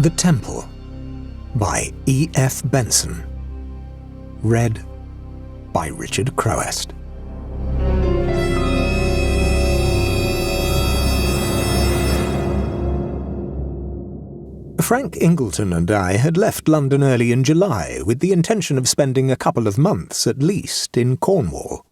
The Temple by E F Benson. Read by Richard Crowest. Frank Ingleton and I had left London early in July with the intention of spending a couple of months at least in Cornwall.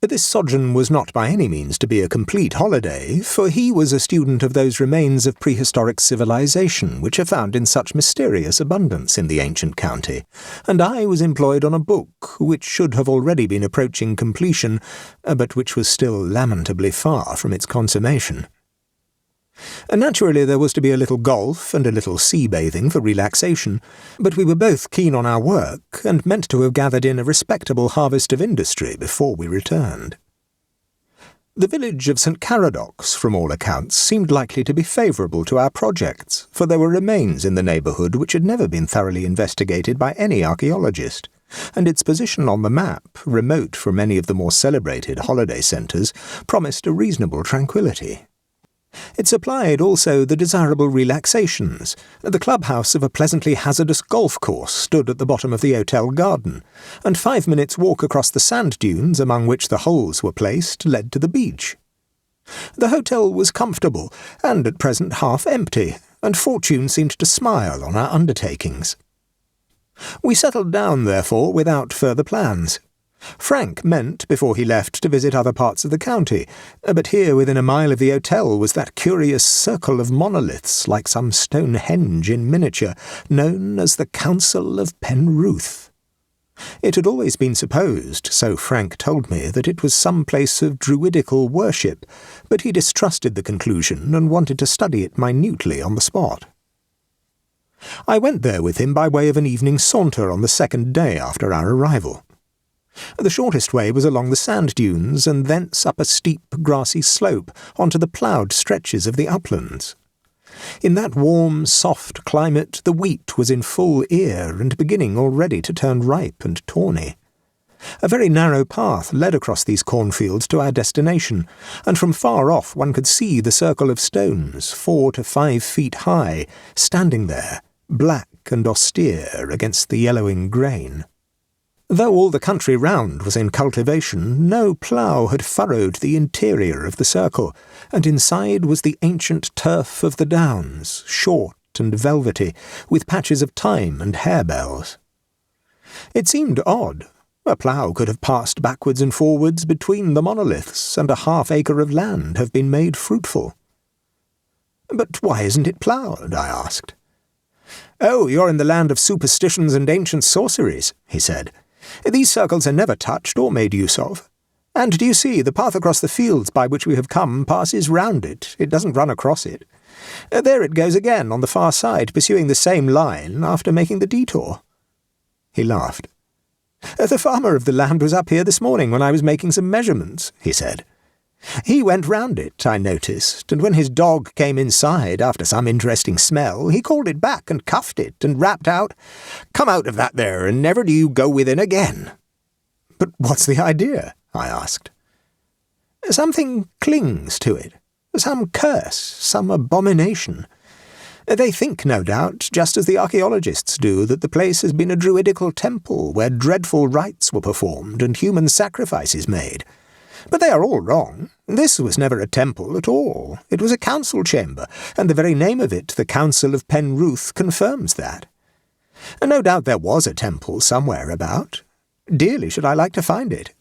This sojourn was not by any means to be a complete holiday, for he was a student of those remains of prehistoric civilization which are found in such mysterious abundance in the ancient county, and I was employed on a book which should have already been approaching completion, but which was still lamentably far from its consummation. Naturally, there was to be a little golf and a little sea-bathing for relaxation, but we were both keen on our work and meant to have gathered in a respectable harvest of industry before we returned. The village of St. Caradox, from all accounts, seemed likely to be favourable to our projects, for there were remains in the neighbourhood which had never been thoroughly investigated by any archaeologist, and its position on the map, remote from any of the more celebrated holiday centres, promised a reasonable tranquillity. It supplied also the desirable relaxations. The clubhouse of a pleasantly hazardous golf course stood at the bottom of the hotel garden, and 5 minutes' walk across the sand dunes among which the holes were placed led to the beach. The hotel was comfortable, and at present half empty, and fortune seemed to smile on our undertakings. We settled down, therefore, without further plans. Frank meant, before he left, to visit other parts of the county, but here within a mile of the hotel was that curious circle of monoliths, like some Stonehenge in miniature, known as the Council of Pen Ruth. It had always been supposed, so Frank told me, that it was some place of druidical worship, but he distrusted the conclusion and wanted to study it minutely on the spot. I went there with him by way of an evening saunter on the second day after our arrival. The shortest way was along the sand dunes, and thence up a steep, grassy slope onto the ploughed stretches of the uplands. In that warm, soft climate the wheat was in full ear and beginning already to turn ripe and tawny. A very narrow path led across these cornfields to our destination, and from far off one could see the circle of stones, 4 to 5 feet high, standing there, black and austere against the yellowing grain. Though all the country round was in cultivation, no plough had furrowed the interior of the circle, and inside was the ancient turf of the downs, short and velvety, with patches of thyme and harebells. It seemed odd. A plough could have passed backwards and forwards between the monoliths, and a half-acre of land have been made fruitful. "But why isn't it ploughed?" I asked. "Oh, you're in the land of superstitions and ancient sorceries," he said. "These circles are never touched or made use of. And do you see, the path across the fields by which we have come passes round it. It doesn't run across it. There it goes again on the far side, pursuing the same line after making the detour." He laughed. "The farmer of the land was up here this morning when I was making some measurements," he said. "He went round it, I noticed, and when his dog came inside after some interesting smell, he called it back and cuffed it and rapped out, 'Come out of that there, and never do you go within again.'" "But what's the idea?" I asked. "Something clings to it. Some curse, some abomination. They think, no doubt, just as the archaeologists do, that the place has been a druidical temple where dreadful rites were performed and human sacrifices made. But they are all wrong. This was never a temple at all. It was a council chamber, and the very name of it, the Council of Pen Ruth, confirms that. No doubt there was a temple somewhere about. Dearly should I like to find it."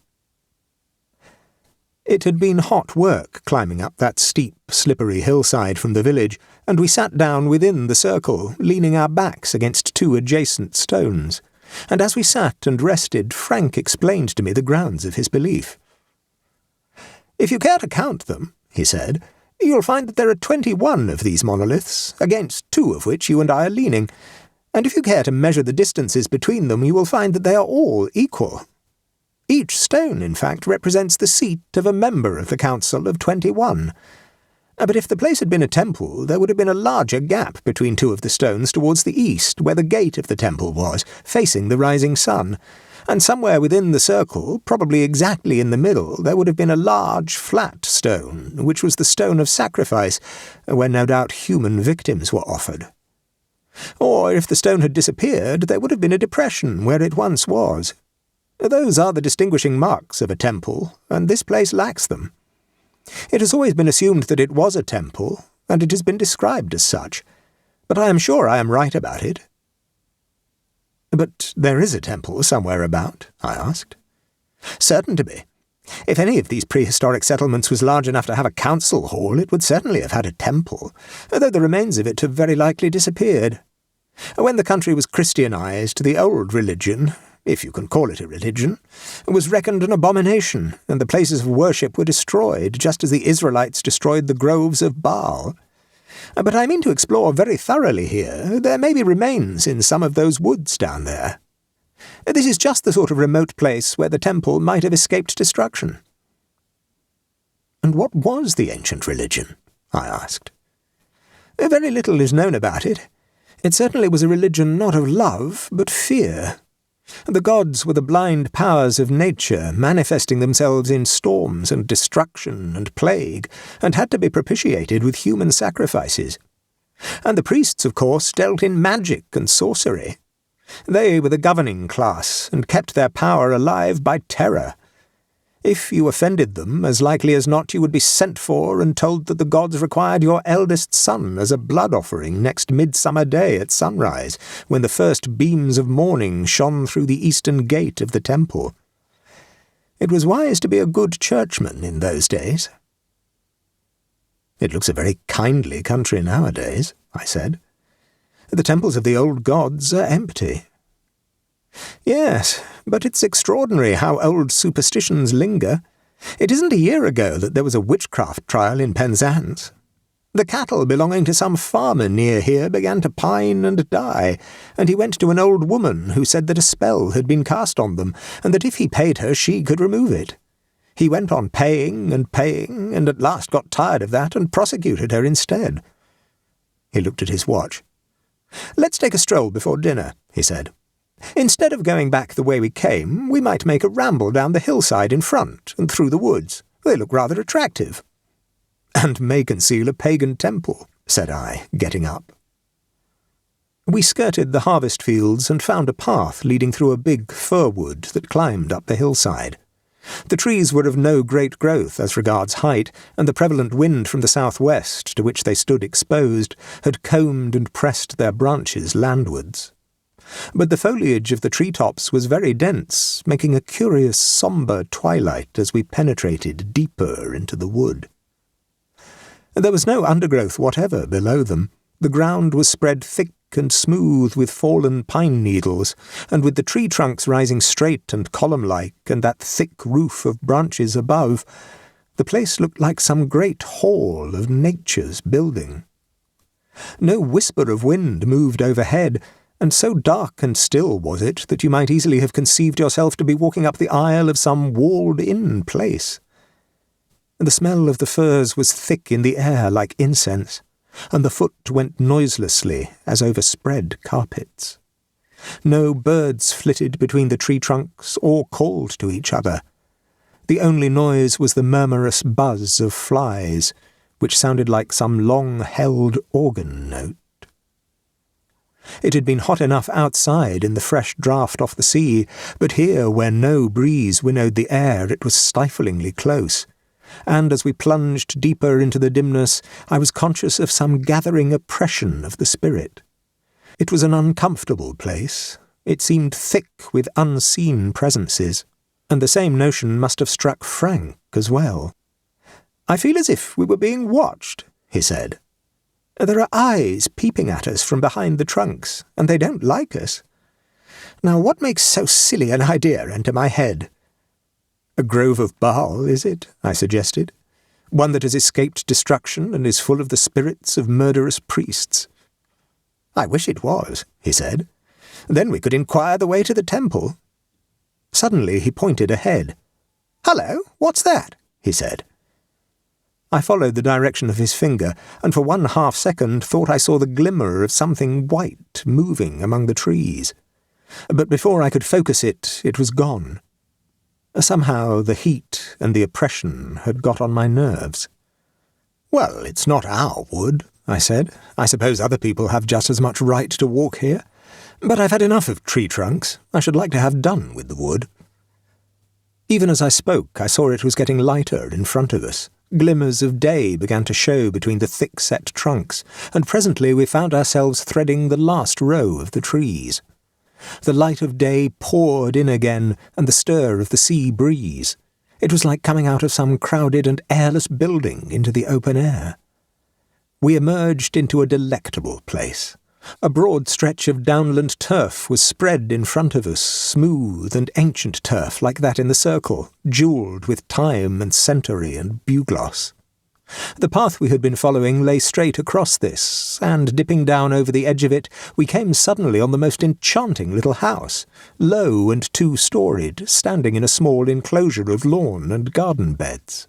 It had been hot work climbing up that steep, slippery hillside from the village, and we sat down within the circle, leaning our backs against 2 adjacent stones. And as we sat and rested, Frank explained to me the grounds of his belief. "If you care to count them," he said, "you'll find that there are 21 of these monoliths, against 2 of which you and I are leaning, and if you care to measure the distances between them, you will find that they are all equal. Each stone, in fact, represents the seat of a member of the Council of 21. But if the place had been a temple, there would have been a larger gap between 2 of the stones towards the east, where the gate of the temple was, facing the rising sun, and somewhere within the circle, probably exactly in the middle, there would have been a large, flat stone, which was the stone of sacrifice, where no doubt human victims were offered. Or if the stone had disappeared, there would have been a depression where it once was. Those are the distinguishing marks of a temple, and this place lacks them. It has always been assumed that it was a temple, and it has been described as such, but I am sure I am right about it. "But there is a temple somewhere about?" I asked. "Certain to be. If any of these prehistoric settlements was large enough to have a council hall, it would certainly have had a temple, though the remains of it have very likely disappeared. When the country was Christianized, the old religion, if you can call it a religion, was reckoned an abomination, and the places of worship were destroyed, just as the Israelites destroyed the groves of Baal. But I mean to explore very thoroughly here. There may be remains in some of those woods down there. This is just the sort of remote place where the temple might have escaped destruction." "And what was the ancient religion?" I asked. "Very little is known about it. It certainly was a religion not of love, but fear. The gods were the blind powers of nature, manifesting themselves in storms and destruction and plague, and had to be propitiated with human sacrifices. And the priests, of course, dealt in magic and sorcery. They were the governing class, and kept their power alive by terror. If you offended them, as likely as not you would be sent for and told that the gods required your eldest son as a blood offering next midsummer day at sunrise, when the first beams of morning shone through the eastern gate of the temple. It was wise to be a good churchman in those days." "It looks a very kindly country nowadays," I said. "The temples of the old gods are empty." "Yes, but it's extraordinary how old superstitions linger. It isn't a year ago that there was a witchcraft trial in Penzance. The cattle belonging to some farmer near here began to pine and die, and he went to an old woman who said that a spell had been cast on them, and that if he paid her she could remove it. He went on paying, and at last got tired of that and prosecuted her instead." He looked at his watch. "Let's take a stroll before dinner," he said. "Instead of going back the way we came, we might make a ramble down the hillside in front and through the woods. They look rather attractive." "And may conceal a pagan temple," said I, getting up. We skirted the harvest fields and found a path leading through a big fir wood that climbed up the hillside. The trees were of no great growth as regards height, and the prevalent wind from the southwest, to which they stood exposed, had combed and pressed their branches landwards. But the foliage of the tree-tops was very dense, making a curious sombre twilight as we penetrated deeper into the wood. There was no undergrowth whatever below them. The ground was spread thick and smooth with fallen pine needles, and with the tree trunks rising straight and column-like, and that thick roof of branches above, the place looked like some great hall of nature's building. No whisper of wind moved overhead, and so dark and still was it that you might easily have conceived yourself to be walking up the aisle of some walled-in place. The smell of the firs was thick in the air like incense, and the foot went noiselessly as over spread carpets. No birds flitted between the tree trunks or called to each other. The only noise was the murmurous buzz of flies, which sounded like some long-held organ note. It had been hot enough outside in the fresh draught off the sea, but here, where no breeze winnowed the air, it was stiflingly close, and as we plunged deeper into the dimness, I was conscious of some gathering oppression of the spirit. It was an uncomfortable place. It seemed thick with unseen presences, and the same notion must have struck Frank as well. "I feel as if we were being watched," he said. "There are eyes peeping at us from behind the trunks, and they don't like us. Now, what makes so silly an idea enter my head?" "A grove of Baal, is it?" I suggested. "One that has escaped destruction and is full of the spirits of murderous priests." "I wish it was," he said. "Then we could inquire the way to the temple." Suddenly he pointed ahead. "Hullo, what's that?" he said. I followed the direction of his finger, and for 1/2 second thought I saw the glimmer of something white moving among the trees. But before I could focus it, it was gone. Somehow the heat and the oppression had got on my nerves. "Well, it's not our wood," I said. "I suppose other people have just as much right to walk here. But I've had enough of tree trunks. I should like to have done with the wood." Even as I spoke, I saw it was getting lighter in front of us. Glimmers of day began to show between the thick-set trunks, and presently we found ourselves threading the last row of the trees. The light of day poured in again, and the stir of the sea breeze. It was like coming out of some crowded and airless building into the open air. We emerged into a delectable place. A broad stretch of downland turf was spread in front of us, smooth and ancient turf like that in the circle, jewelled with thyme and centaury and bugloss. The path we had been following lay straight across this, and dipping down over the edge of it, we came suddenly on the most enchanting little house, low and two-storied, standing in a small enclosure of lawn and garden beds.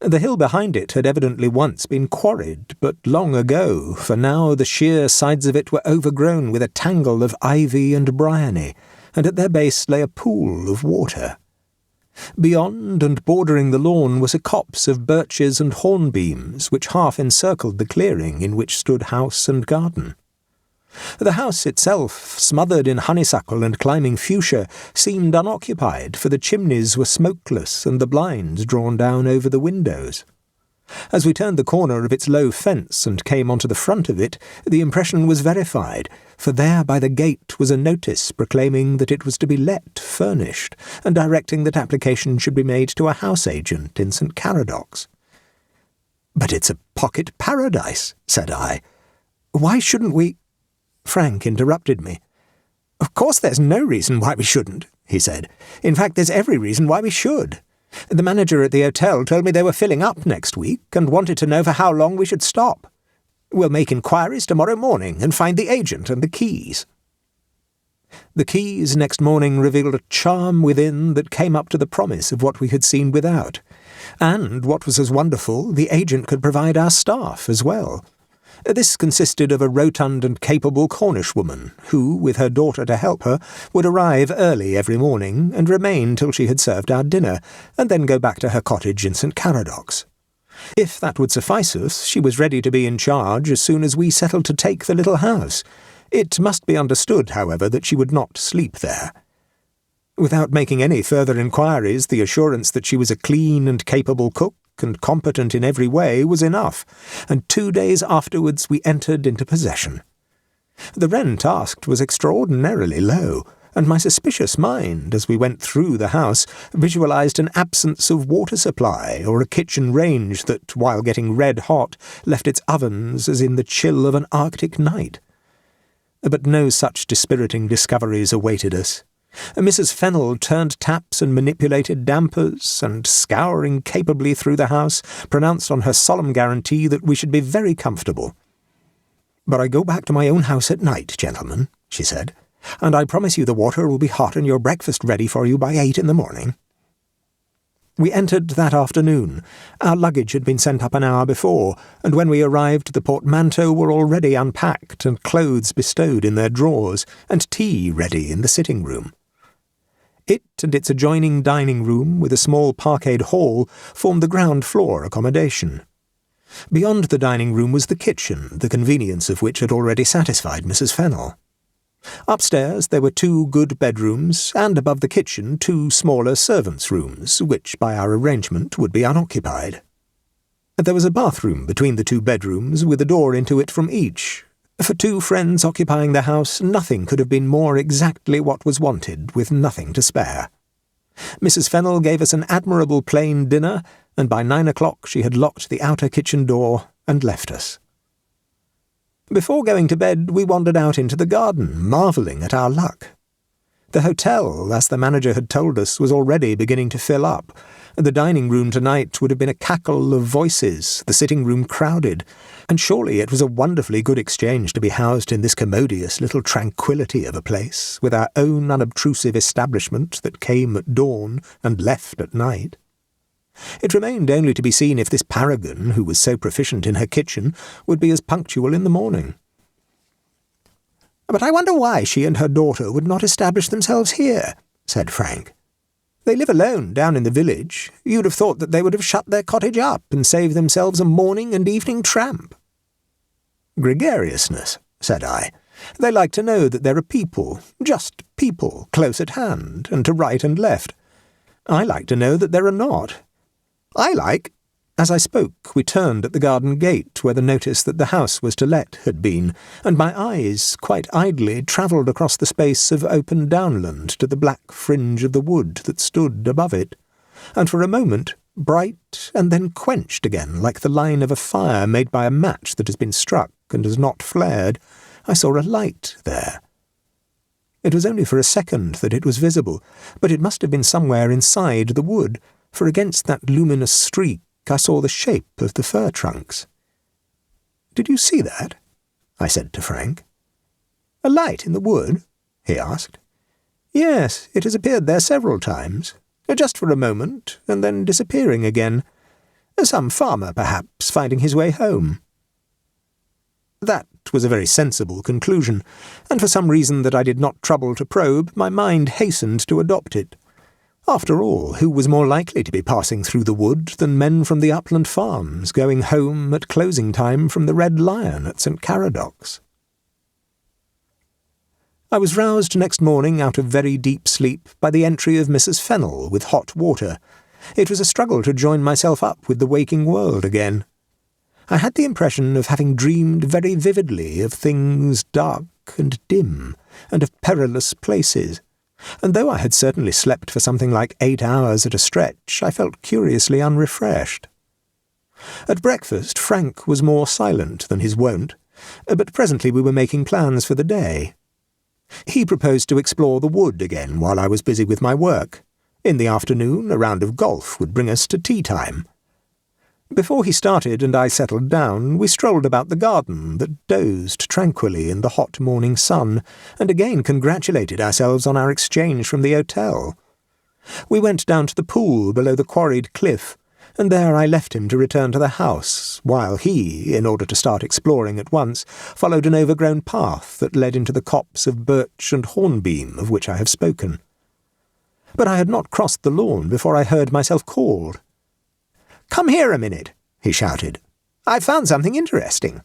The hill behind it had evidently once been quarried, but long ago, for now the sheer sides of it were overgrown with a tangle of ivy and bryony, and at their base lay a pool of water. Beyond and bordering the lawn was a copse of birches and hornbeams, which half encircled the clearing in which stood house and garden. The house itself, smothered in honeysuckle and climbing fuchsia, seemed unoccupied, for the chimneys were smokeless and the blinds drawn down over the windows. As we turned the corner of its low fence and came onto the front of it, the impression was verified, for there by the gate was a notice proclaiming that it was to be let furnished, and directing that application should be made to a house agent in St. Caradocs. "But it's a pocket paradise," said I. "Why shouldn't we—" Frank interrupted me. "Of course there's no reason why we shouldn't," he said. "In fact, there's every reason why we should. The manager at the hotel told me they were filling up next week and wanted to know for how long we should stop. We'll make inquiries tomorrow morning and find the agent and the keys." The keys next morning revealed a charm within that came up to the promise of what we had seen without. And, what was as wonderful, the agent could provide our staff as well. This consisted of a rotund and capable Cornish woman, who, with her daughter to help her, would arrive early every morning and remain till she had served our dinner, and then go back to her cottage in St. Caradocs. If that would suffice us, she was ready to be in charge as soon as we settled to take the little house. It must be understood, however, that she would not sleep there. Without making any further inquiries, the assurance that she was a clean and capable cook, and competent in every way, was enough, and 2 days afterwards we entered into possession. The rent asked was extraordinarily low, and my suspicious mind, as we went through the house, visualized an absence of water supply or a kitchen range that, while getting red hot, left its ovens as in the chill of an Arctic night. But no such dispiriting discoveries awaited us. Mrs. Fennel turned taps and manipulated dampers, and, scouring capably through the house, pronounced on her solemn guarantee that we should be very comfortable. "But I go back to my own house at night, gentlemen," she said, "and I promise you the water will be hot and your breakfast ready for you by 8 in the morning." We entered that afternoon. Our luggage had been sent up an hour before, and when we arrived the portmanteaux were already unpacked and clothes bestowed in their drawers, and tea ready in the sitting-room. It and its adjoining dining-room, with a small parquetred hall, formed the ground-floor accommodation. Beyond the dining-room was the kitchen, the convenience of which had already satisfied Mrs. Fennel. Upstairs there were 2 good bedrooms, and above the kitchen 2 smaller servants' rooms, which, by our arrangement, would be unoccupied. There was a bathroom between the 2 bedrooms, with a door into it from each. For 2 friends occupying the house, nothing could have been more exactly what was wanted, with nothing to spare. Mrs. Fennel gave us an admirable plain dinner, and by 9 o'clock she had locked the outer kitchen door and left us. Before going to bed, we wandered out into the garden, marvelling at our luck. The hotel, as the manager had told us, was already beginning to fill up. The dining-room tonight would have been a cackle of voices, the sitting-room crowded, and surely it was a wonderfully good exchange to be housed in this commodious little tranquillity of a place, with our own unobtrusive establishment that came at dawn and left at night. It remained only to be seen if this paragon, who was so proficient in her kitchen, would be as punctual in the morning. "But I wonder why she and her daughter would not establish themselves here," said Frank. "They live alone down in the village. You'd have thought that they would have shut their cottage up and saved themselves a morning and evening tramp." "Gregariousness," said I. "They like to know that there are people, just people, close at hand, and to right and left. I like to know that there are not. I like—" As I spoke, we turned at the garden gate where the notice that the house was to let had been, and my eyes, quite idly, travelled across the space of open downland to the black fringe of the wood that stood above it, and for a moment, bright and then quenched again like the line of a fire made by a match that has been struck and has not flared, I saw a light there. It was only for a second that it was visible, but it must have been somewhere inside the wood, for against that luminous streak I saw the shape of the fir trunks. "Did you see that?" I said to Frank. "A light in the wood?" he asked. "Yes, it has appeared there several times, just for a moment, and then disappearing again. Some farmer, perhaps, finding his way home." That was a very sensible conclusion, and for some reason that I did not trouble to probe, my mind hastened to adopt it. After all, who was more likely to be passing through the wood than men from the upland farms, going home at closing time from the Red Lion at St. Caradoc's? I was roused next morning out of very deep sleep by the entry of Mrs. Fennel with hot water. It was a struggle to join myself up with the waking world again. I had the impression of having dreamed very vividly of things dark and dim, and of perilous places, and though I had certainly slept for something like 8 hours at a stretch, I felt curiously unrefreshed. At breakfast Frank was more silent than his wont, but presently we were making plans for the day. He proposed to explore the wood again while I was busy with my work. In the afternoon, a round of golf would bring us to tea-time. Before he started and I settled down, we strolled about the garden that dozed tranquilly in the hot morning sun, and again congratulated ourselves on our exchange from the hotel. We went down to the pool below the quarried cliff, and there I left him to return to the house, while he, in order to start exploring at once, followed an overgrown path that led into the copse of birch and hornbeam of which I have spoken. But I had not crossed the lawn before I heard myself called. "Come here a minute," he shouted. "I've found something interesting."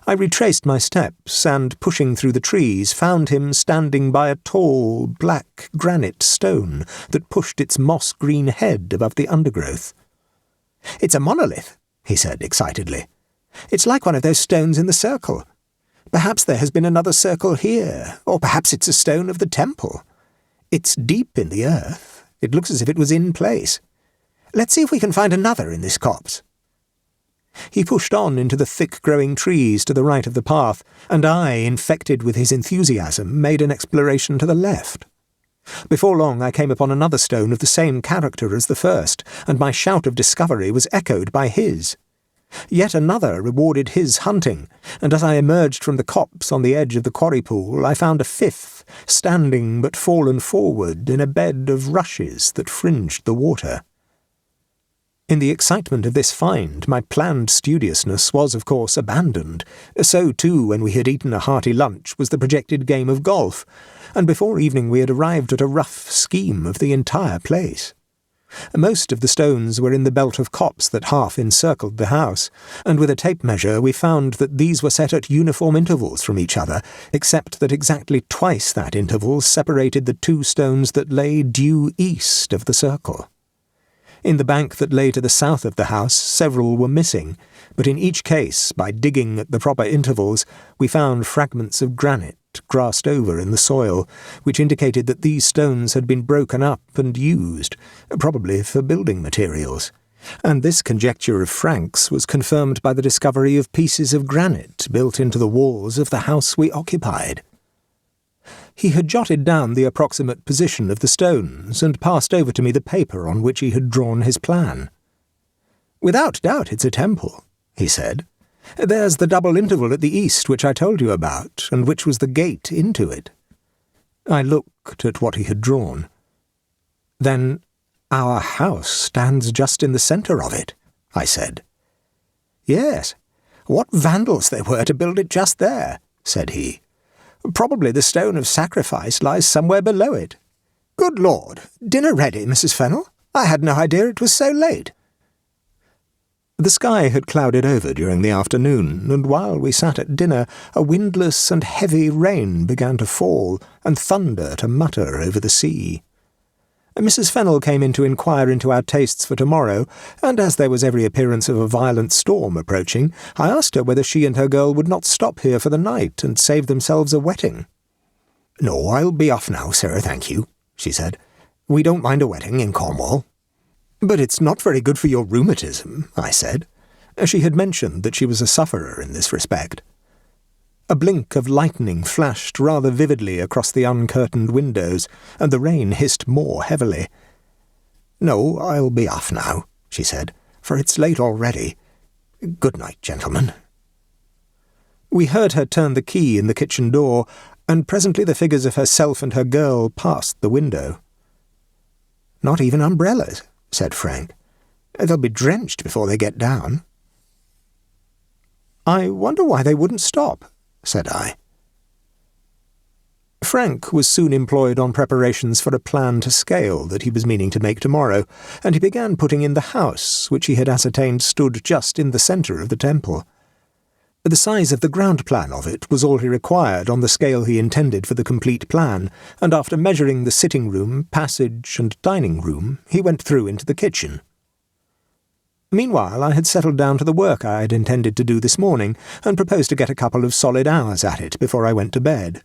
I retraced my steps and, pushing through the trees, found him standing by a tall, black granite stone that pushed its moss-green head above the undergrowth. "It's a monolith," he said excitedly. "It's like one of those stones in the circle. Perhaps there has been another circle here, or perhaps it's a stone of the temple. It's deep in the earth. It looks as if it was in place. Let's see if we can find another in this copse." He pushed on into the thick-growing trees to the right of the path, and I, infected with his enthusiasm, made an exploration to the left. Before long I came upon another stone of the same character as the first, and my shout of discovery was echoed by his. Yet another rewarded his hunting, and as I emerged from the copse on the edge of the quarry pool, I found a fifth, standing but fallen forward in a bed of rushes that fringed the water. In the excitement of this find, my planned studiousness was, of course, abandoned. So, too, when we had eaten a hearty lunch, was the projected game of golf, and before evening we had arrived at a rough scheme of the entire place. Most of the stones were in the belt of copse that half encircled the house, and with a tape measure we found that these were set at uniform intervals from each other, except that exactly twice that interval separated the two stones that lay due east of the circle. In the bank that lay to the south of the house, several were missing, but in each case, by digging at the proper intervals, we found fragments of granite grassed over in the soil, which indicated that these stones had been broken up and used, probably for building materials. And this conjecture of Frank's was confirmed by the discovery of pieces of granite built into the walls of the house we occupied. He had jotted down the approximate position of the stones and passed over to me the paper on which he had drawn his plan. "Without doubt it's a temple," he said. "There's the double interval at the east which I told you about, and which was the gate into it." I looked at what he had drawn. "Then our house stands just in the centre of it," I said. "Yes. What vandals they were to build it just there," said he. "Probably the stone of sacrifice lies somewhere below it. Good Lord, dinner ready, Mrs. Fennel? I had no idea it was so late." The sky had clouded over during the afternoon, and while we sat at dinner, a windless and heavy rain began to fall, and thunder to mutter over the sea. Mrs. Fennel came in to inquire into our tastes for tomorrow, and as there was every appearance of a violent storm approaching, I asked her whether she and her girl would not stop here for the night and save themselves a wetting. "No, I'll be off now, sir, thank you," she said. "We don't mind a wetting in Cornwall." "But it's not very good for your rheumatism," I said. She had mentioned that she was a sufferer in this respect. A blink of lightning flashed rather vividly across the uncurtained windows, and the rain hissed more heavily. "No, I'll be off now," she said, "for it's late already. Good night, gentlemen." We heard her turn the key in the kitchen door, and presently the figures of herself and her girl passed the window. "Not even umbrellas," said Frank. "They'll be drenched before they get down." "I wonder why they wouldn't stop," said I. Frank was soon employed on preparations for a plan to scale that he was meaning to make tomorrow, and he began putting in the house, which he had ascertained stood just in the centre of the temple. The size of the ground plan of it was all he required on the scale he intended for the complete plan, and after measuring the sitting-room, passage, and dining-room, he went through into the kitchen. Meanwhile, I had settled down to the work I had intended to do this morning, and proposed to get a couple of solid hours at it before I went to bed.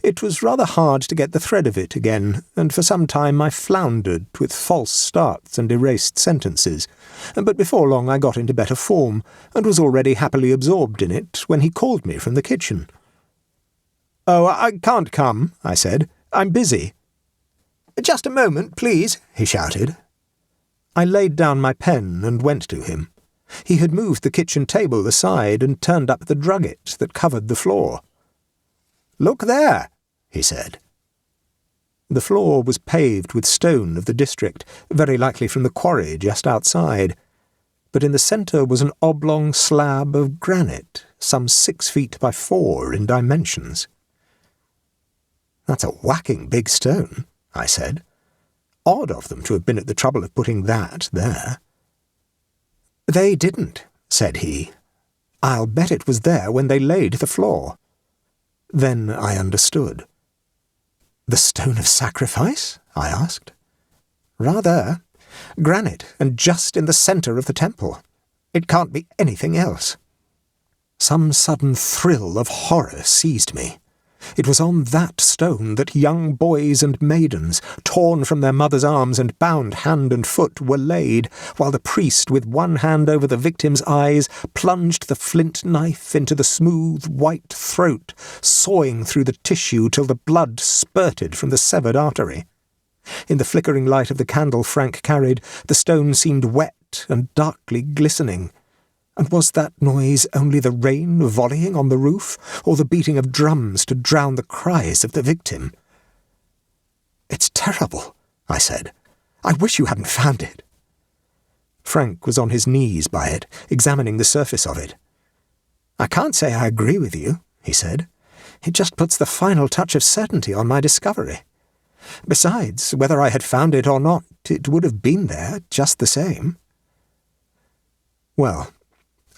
It was rather hard to get the thread of it again, and for some time I floundered with false starts and erased sentences, but before long I got into better form, and was already happily absorbed in it when he called me from the kitchen. "Oh, I can't come," I said. "I'm busy." "Just a moment, please," he shouted. I laid down my pen and went to him. He had moved the kitchen table aside and turned up the drugget that covered the floor. "Look there," he said. The floor was paved with stone of the district, very likely from the quarry just outside, but in the centre was an oblong slab of granite, some 6 feet by 4 in dimensions. "That's a whacking big stone," I said. "Odd of them to have been at the trouble of putting that there." "They didn't," said he. "I'll bet it was there when they laid the floor." Then I understood. "The stone of sacrifice?" I asked. "Rather. Granite, and just in the centre of the temple. It can't be anything else." Some sudden thrill of horror seized me. It was on that stone that young boys and maidens, torn from their mothers' arms and bound hand and foot, were laid, while the priest, with one hand over the victim's eyes, plunged the flint knife into the smooth, white throat, sawing through the tissue till the blood spurted from the severed artery. In the flickering light of the candle Frank carried, the stone seemed wet and darkly glistening. And was that noise only the rain volleying on the roof, or the beating of drums to drown the cries of the victim? "It's terrible," I said. "I wish you hadn't found it." Frank was on his knees by it, examining the surface of it. "I can't say I agree with you," he said. "It just puts the final touch of certainty on my discovery. Besides, whether I had found it or not, it would have been there just the same." "Well,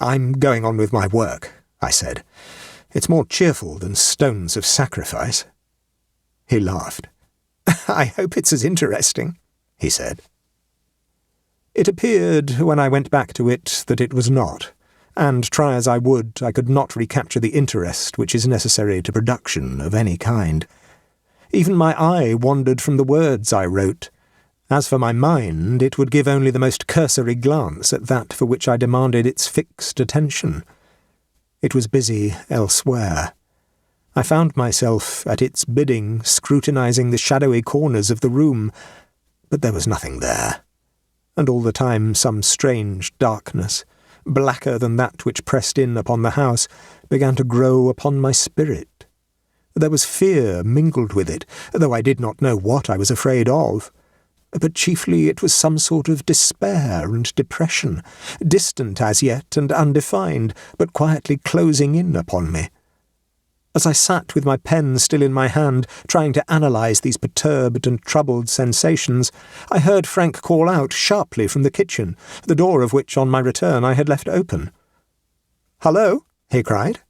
I'm going on with my work," I said. "It's more cheerful than stones of sacrifice." He laughed. "I hope it's as interesting," he said. It appeared, when I went back to it, that it was not, and try as I would, I could not recapture the interest which is necessary to production of any kind. Even my eye wandered from the words I wrote. As for my mind, it would give only the most cursory glance at that for which I demanded its fixed attention. It was busy elsewhere. I found myself, at its bidding, scrutinizing the shadowy corners of the room, but there was nothing there. And all the time some strange darkness, blacker than that which pressed in upon the house, began to grow upon my spirit. There was fear mingled with it, though I did not know what I was afraid of. But chiefly it was some sort of despair and depression, distant as yet and undefined, but quietly closing in upon me. As I sat with my pen still in my hand, trying to analyse these perturbed and troubled sensations, I heard Frank call out sharply from the kitchen, the door of which on my return I had left open. "Hello?" he cried.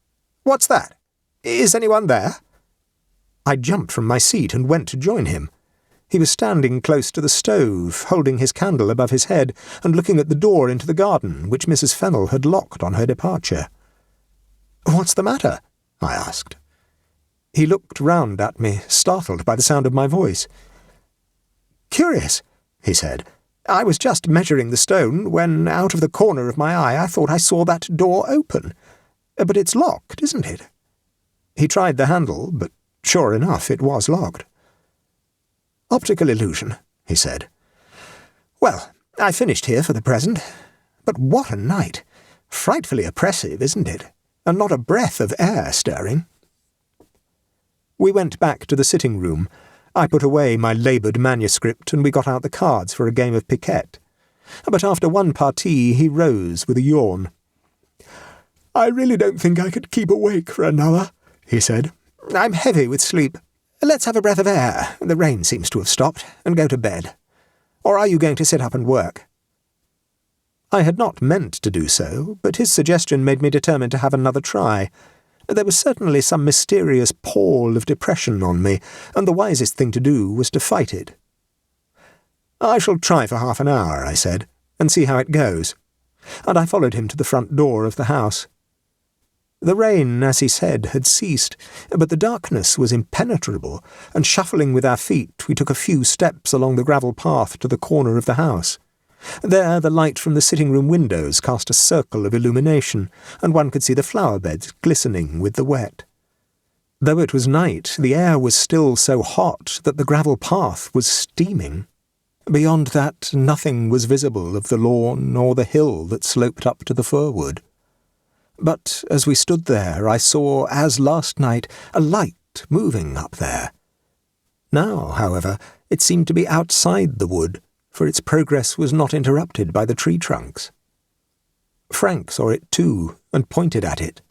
"What's that? Is anyone there?" I jumped from my seat and went to join him. He was standing close to the stove, holding his candle above his head and looking at the door into the garden, which Mrs. Fennel had locked on her departure. "What's the matter?" I asked. He looked round at me, startled by the sound of my voice. "Curious," he said. "I was just measuring the stone when, out of the corner of my eye, I thought I saw that door open. But it's locked, isn't it?" He tried the handle, but sure enough it was locked. "Optical illusion," he said. "Well, I finished here for the present. But what a night! Frightfully oppressive, isn't it? And not a breath of air stirring." We went back to the sitting-room. I put away my laboured manuscript, and we got out the cards for a game of piquet. But after one partie he rose with a yawn. "I really don't think I could keep awake for another," he said. "I'm heavy with sleep. Let's have a breath of air, the rain seems to have stopped, and go to bed. Or are you going to sit up and work?" I had not meant to do so, but his suggestion made me determined to have another try. There was certainly some mysterious pall of depression on me, and the wisest thing to do was to fight it. "I shall try for half an hour," I said, "and see how it goes." And I followed him to the front door of the house. The rain, as he said, had ceased, but the darkness was impenetrable, and shuffling with our feet, we took a few steps along the gravel path to the corner of the house. There the light from the sitting-room windows cast a circle of illumination, and one could see the flower-beds glistening with the wet. Though it was night, the air was still so hot that the gravel path was steaming. Beyond that, nothing was visible of the lawn or the hill that sloped up to the firwood. But as we stood there, I saw, as last night, a light moving up there. Now, however, it seemed to be outside the wood, for its progress was not interrupted by the tree trunks. Frank saw it too, and pointed at it.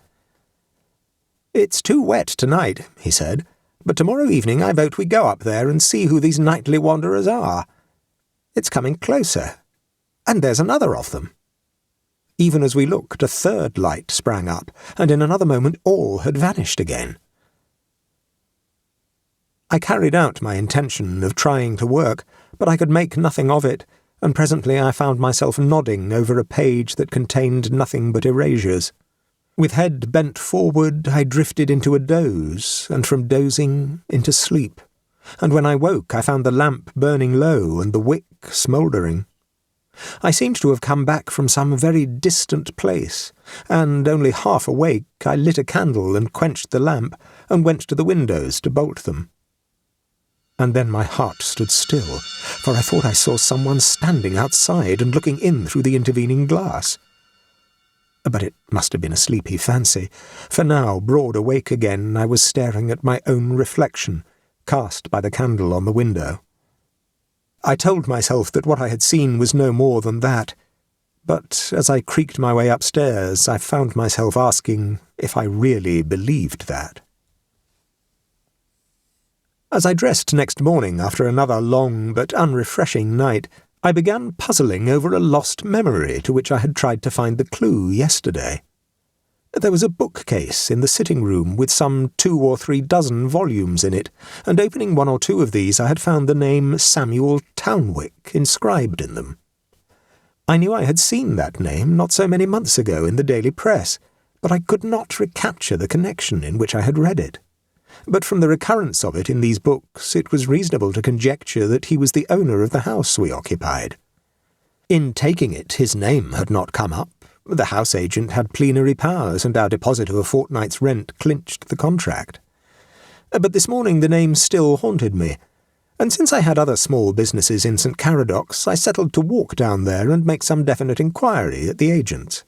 "It's too wet tonight," he said, "but tomorrow evening I vote we go up there and see who these nightly wanderers are. It's coming closer, and there's another of them." Even as we looked, a third light sprang up, and in another moment all had vanished again. I carried out my intention of trying to work, but I could make nothing of it, and presently I found myself nodding over a page that contained nothing but erasures. With head bent forward, I drifted into a doze, and from dozing into sleep, and when I woke I found the lamp burning low and the wick smouldering. I seemed to have come back from some very distant place, and, only half awake, I lit a candle and quenched the lamp, and went to the windows to bolt them. And then my heart stood still, for I thought I saw someone standing outside and looking in through the intervening glass. But it must have been a sleepy fancy, for now, broad awake again, I was staring at my own reflection, cast by the candle on the window. I told myself that what I had seen was no more than that, but as I creaked my way upstairs, I found myself asking if I really believed that. As I dressed next morning after another long but unrefreshing night, I began puzzling over a lost memory to which I had tried to find the clue yesterday. There was a bookcase in the sitting-room with some 2 or 3 dozen volumes in it, and opening 1 or 2 of these I had found the name Samuel Townwick inscribed in them. I knew I had seen that name not so many months ago in the daily press, but I could not recapture the connection in which I had read it. But from the recurrence of it in these books, it was reasonable to conjecture that he was the owner of the house we occupied. In taking it, his name had not come up. The house agent had plenary powers, and our deposit of a fortnight's rent clinched the contract. But this morning the name still haunted me, and since I had other small businesses in St. Caradocs, I settled to walk down there and make some definite inquiry at the agent's.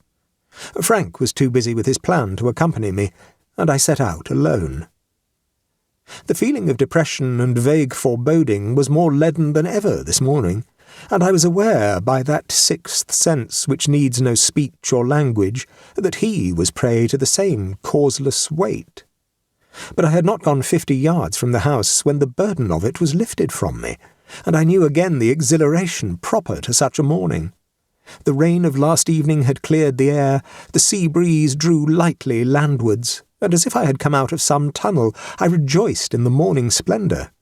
Frank was too busy with his plan to accompany me, and I set out alone. The feeling of depression and vague foreboding was more leaden than ever this morning, and I was aware, by that sixth sense which needs no speech or language, that he was prey to the same causeless weight. But I had not gone 50 yards from the house when the burden of it was lifted from me, and I knew again the exhilaration proper to such a morning. The rain of last evening had cleared the air, the sea breeze drew lightly landwards, and as if I had come out of some tunnel, I rejoiced in the morning splendour.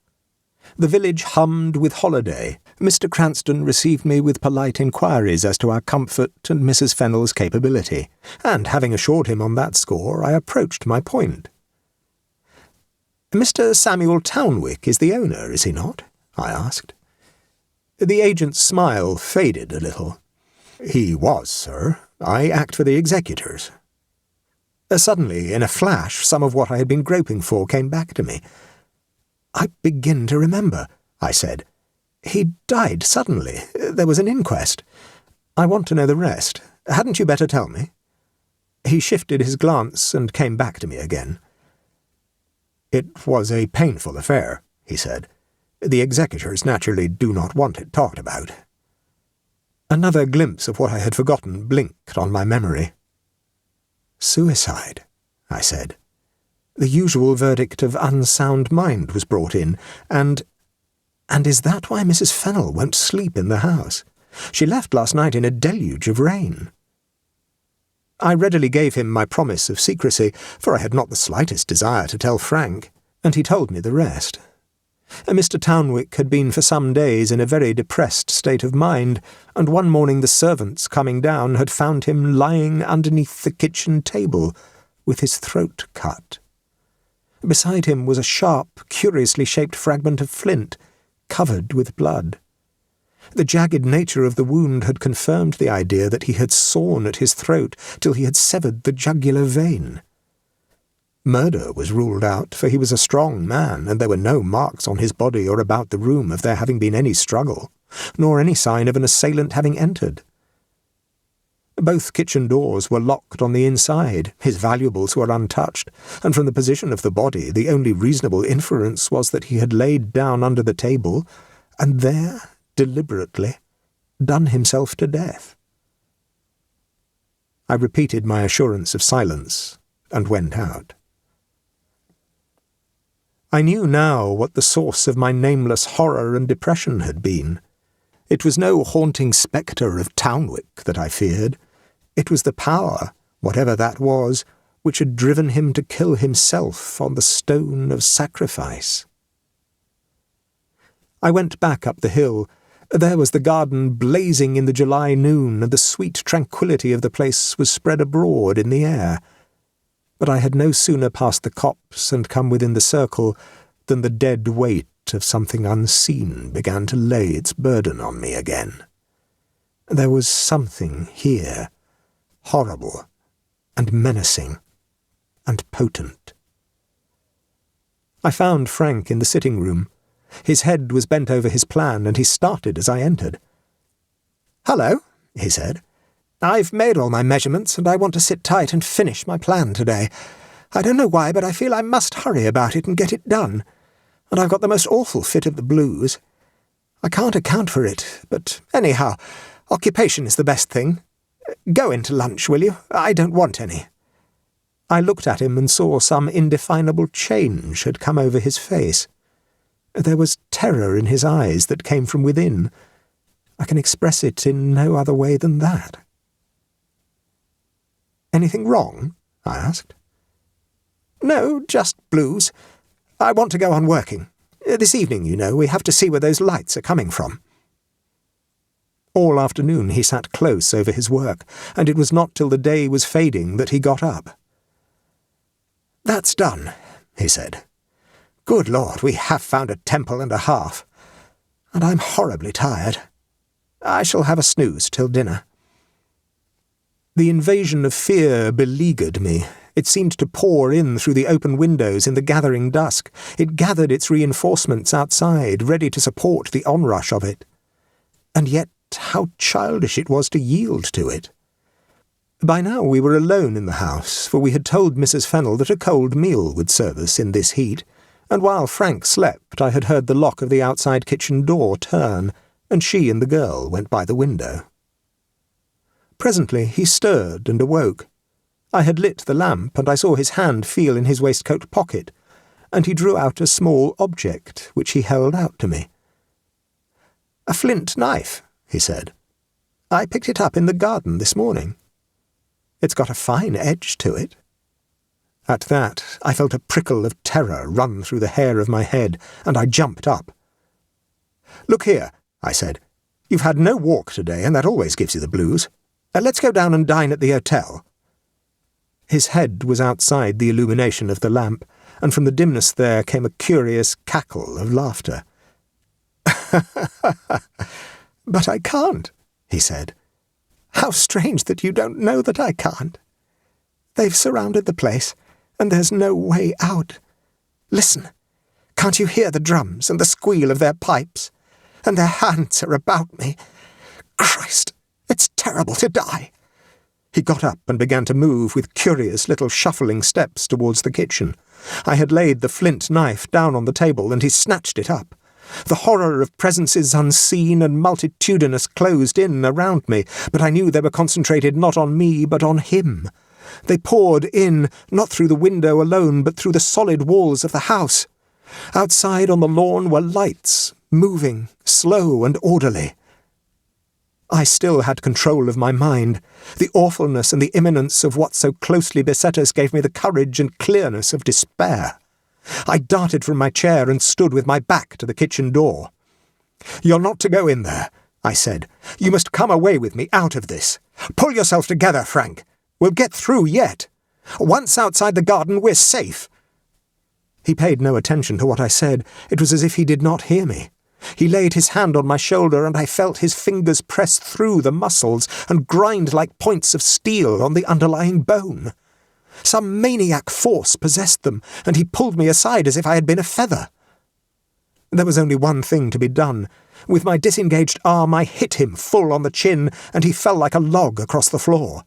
The village hummed with holiday. Mr. Cranston received me with polite inquiries as to our comfort and Mrs. Fennel's capability, and having assured him on that score, I approached my point. "Mr. Samuel Townwick is the owner, is he not?" I asked. The agent's smile faded a little. "He was, sir. I act for the executors." Suddenly, in a flash, some of what I had been groping for came back to me. "I begin to remember," I said. "He died suddenly. There was an inquest. I want to know the rest. Hadn't you better tell me?" He shifted his glance and came back to me again. "It was a painful affair," he said. "The executors naturally do not want it talked about." Another glimpse of what I had forgotten blinked on my memory. "Suicide," I said. The usual verdict of unsound mind was brought in, and is that why Mrs. Fennel won't sleep in the house? She left last night in a deluge of rain. I readily gave him my promise of secrecy, for I had not the slightest desire to tell Frank, and he told me the rest. Mr. Townwick had been for some days in a very depressed state of mind, and one morning the servants coming down had found him lying underneath the kitchen table, with his throat cut. Beside him was a sharp, curiously shaped fragment of flint, covered with blood. The jagged nature of the wound had confirmed the idea that he had sawn at his throat till he had severed the jugular vein. Murder was ruled out, for he was a strong man, and there were no marks on his body or about the room of there having been any struggle, nor any sign of an assailant having entered. Both kitchen doors were locked on the inside, his valuables were untouched, and from the position of the body the only reasonable inference was that he had laid down under the table, and there, deliberately, done himself to death. I repeated my assurance of silence, and went out. I knew now what the source of my nameless horror and depression had been. It was no haunting spectre of Townwick that I feared. It was the power, whatever that was, which had driven him to kill himself on the stone of sacrifice. I went back up the hill. There was the garden blazing in the July noon, and the sweet tranquillity of the place was spread abroad in the air. But I had no sooner passed the copse and come within the circle than the dead weight of something unseen began to lay its burden on me again. There was something here, horrible and menacing and potent. I found Frank in the sitting-room. His head was bent over his plan, and he started as I entered. "Hello," he said. "I've made all my measurements, and I want to sit tight and finish my plan today. I don't know why, but I feel I must hurry about it and get it done. And I've got the most awful fit of the blues. I can't account for it, but anyhow, occupation is the best thing. Go in to lunch, will you? I don't want any." I looked at him and saw some indefinable change had come over his face. There was terror in his eyes that came from within. I can express it in no other way than that. "Anything wrong?" I asked. "No, just blues. I want to go on working. This evening, you know, we have to see where those lights are coming from." All afternoon he sat close over his work, and it was not till the day was fading that he got up. "That's done," he said. "Good Lord, we have found a temple and a half. And I'm horribly tired. I shall have a snooze till dinner." The invasion of fear beleaguered me. It seemed to pour in through the open windows in the gathering dusk. It gathered its reinforcements outside, ready to support the onrush of it. And yet how childish it was to yield to it. By now we were alone in the house, for we had told Mrs. Fennel that a cold meal would serve us in this heat, and while Frank slept I had heard the lock of the outside kitchen door turn, and she and the girl went by the window. Presently he stirred and awoke. I had lit the lamp, and I saw his hand feel in his waistcoat pocket, and he drew out a small object which he held out to me. "A flint knife," he said. "I picked it up in the garden this morning. It's got a fine edge to it." At that, I felt a prickle of terror run through the hair of my head, and I jumped up. "Look here," I said. "You've had no walk today, and that always gives you the blues. Let's go down and dine at the hotel." His head was outside the illumination of the lamp, and from the dimness there came a curious cackle of laughter. "But I can't," he said. "How strange that you don't know that I can't. They've surrounded the place, and there's no way out. Listen, can't you hear the drums and the squeal of their pipes? And their hands are about me. Christ, it's terrible to die." He got up and began to move with curious little shuffling steps towards the kitchen. I had laid the flint knife down on the table, and he snatched it up. The horror of presences unseen and multitudinous closed in around me, but I knew they were concentrated not on me, but on him. They poured in, not through the window alone, but through the solid walls of the house. Outside on the lawn were lights, moving, slow and orderly. I still had control of my mind. The awfulness and the imminence of what so closely beset us gave me the courage and clearness of despair. I darted from my chair and stood with my back to the kitchen door. "You're not to go in there," I said. "You must come away with me out of this. Pull yourself together, Frank. We'll get through yet. Once outside the garden, we're safe." He paid no attention to what I said. It was as if he did not hear me. He laid his hand on my shoulder, and I felt his fingers press through the muscles and grind like points of steel on the underlying bone. Some maniac force possessed them, and he pulled me aside as if I had been a feather. There was only one thing to be done. With my disengaged arm I hit him full on the chin, and he fell like a log across the floor.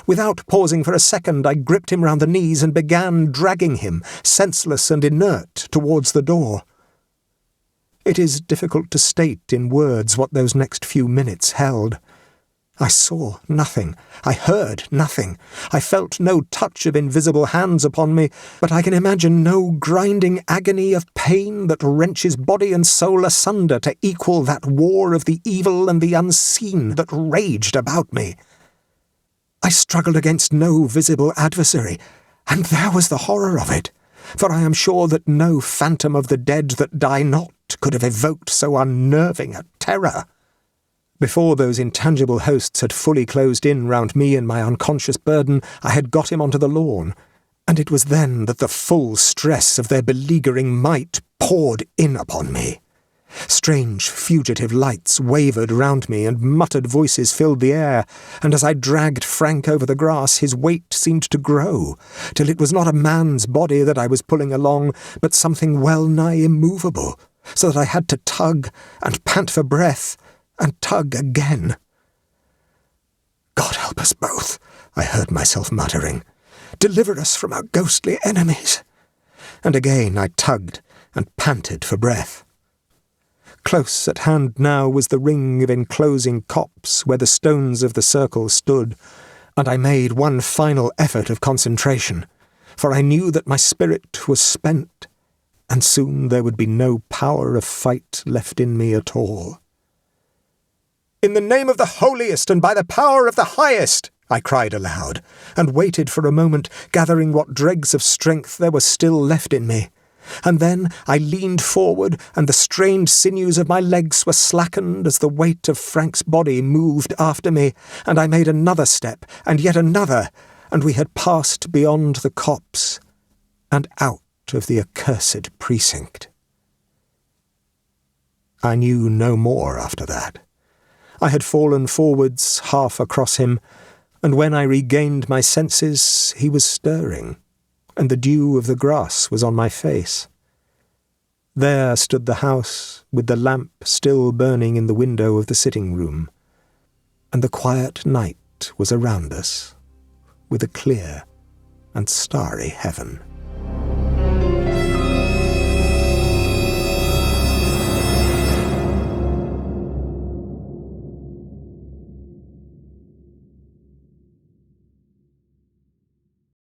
Without pausing for a second, I gripped him round the knees and began dragging him, senseless and inert, towards the door. It is difficult to state in words what those next few minutes held. I saw nothing. I heard nothing. I felt no touch of invisible hands upon me, but I can imagine no grinding agony of pain that wrenches body and soul asunder to equal that war of the evil and the unseen that raged about me. I struggled against no visible adversary, and there was the horror of it, for I am sure that no phantom of the dead that die not could have evoked so unnerving a terror. Before those intangible hosts had fully closed in round me and my unconscious burden, I had got him onto the lawn, and it was then that the full stress of their beleaguering might poured in upon me. Strange fugitive lights wavered round me, and muttered voices filled the air, and as I dragged Frank over the grass, his weight seemed to grow, till it was not a man's body that I was pulling along, but something well-nigh immovable, so that I had to tug and pant for breath, and tug again. "God help us both," I heard myself muttering. "Deliver us from our ghostly enemies." And again I tugged and panted for breath. Close at hand now was the ring of enclosing copse where the stones of the circle stood, and I made one final effort of concentration, for I knew that my spirit was spent, and soon there would be no power of fight left in me at all. "In the name of the holiest and by the power of the highest!" I cried aloud, and waited for a moment, gathering what dregs of strength there was still left in me. And then I leaned forward, and the strained sinews of my legs were slackened as the weight of Frank's body moved after me, and I made another step, and yet another, and we had passed beyond the copse, and out of the accursed precinct. I knew no more after that. I had fallen forwards half across him, and when I regained my senses he was stirring, and the dew of the grass was on my face. There stood the house, with the lamp still burning in the window of the sitting-room, and the quiet night was around us, with a clear and starry heaven.